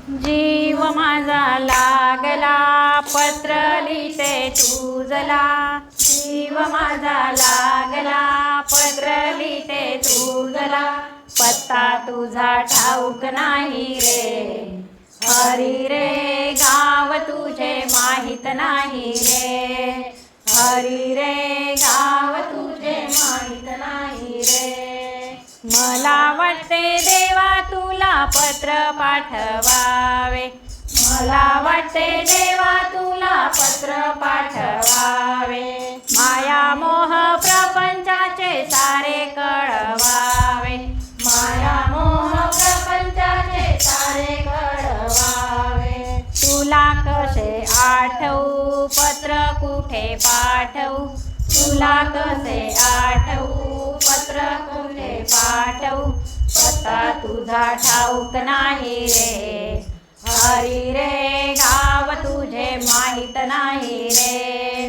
जीव माझा लागला पत्र लिहिते तुझला। जीव माझा लागला पत्र लिहिते तुझला। पत्ता तुझा ठाऊक नाही रे, हरी रे गाव तुझे माहित नाही रे, हरी रे गाव तुझे माहित नाही रे। मला वाटते देवा तुला पत्र पाठवावे, मला वाटते देवा तुला पत्र पाठवावे। माया मोह प्रपंचाचे सारे कळवावे, माया मोह प्रपंचाचे सारे कळवावे। तुला कसे आठवू पत्र कुठे पाठवू, तुला कसे आठवू पत्र कुठे पाठवू। पत्ता तुझा ठाऊक नाही रे, हरी रे गाव तुझे माहित नाही रे,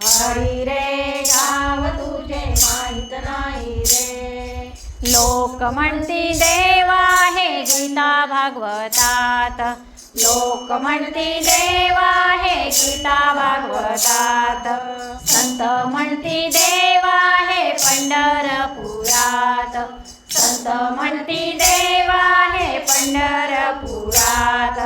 हरी रे गाव तुझे माहित नाही रे। लोक म्हणती देवा हे गीता भागवतात, लोक म्हणती देवा हे गीता भागवतात। संत म्हणती देवा हे पंढरपुरात, संत म्हणती देवा हे पंढरपुरात।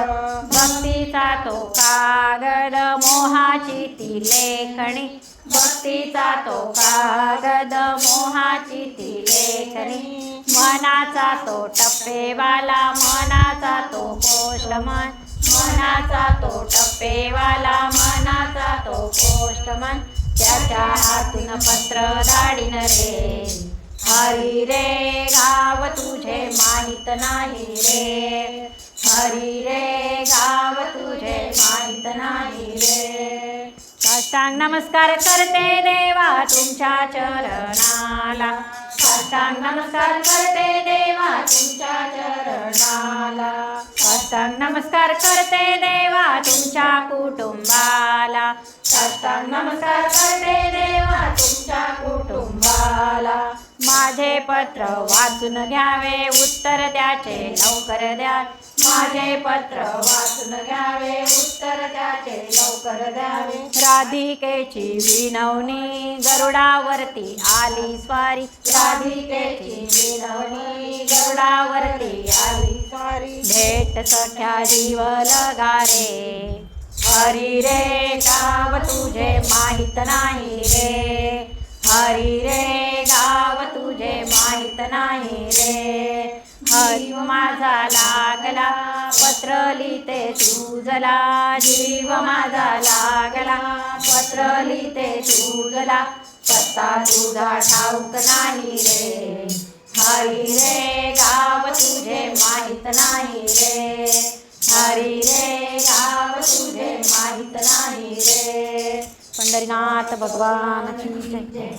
भक्तीचा तो कागद मोहाची ती लेखणी, भक्तीचा तो कागद मोहाची ती लेखणी। मनाचा तो टप्पेवाला, मनाचा तो पोस्टमन, मनाचा तो टप्पेवाला, मनाचा तो पोस्टमन। त्याच्या हातून पत्र धाडीन रे, हरी रे गाव तुझे माहित नाही रे, हरी रे गाव तुझे माहित नाही रे। साष्टांग नमस्कार करते देवा तुमच्या चरणाला, साष्टांग नमस्कार करते देवा तुमच्या चरणाला। साष्टांग नमस्कार करते देवा तुमच्या कुटुंबाला, साष्टांग नमस्कार करते देवा तुमच्या कुटुंबाला। माझे पत्र वाचून घ्यावे उत्तर त्याचे लवकर द्या, माझे पत्र वाचून घ्यावे उत्तर त्याचे लवकर द्यावे। राधिकेची विनवणी गरुडावरती आली स्वारी, राधिकेची विनवणी गरुडावरती आली स्वारी। भेट सख्या जीव लगारे, हरी रे गाव तुझे माहित नाही रे, हरी रे गाव तुझे माहित नाही रे। हरी माझा लागला पत्र लिहिते तुझला, जीव माझा लागला पत्र लिहिते तुझला। पत्ता तुझा ठाऊक नाही रे, हरी रे गाव तुझे माहित नाही रे, हरी रे गाव तुझे माहित नाही रे। पंढरीनाथ भगवान की जय।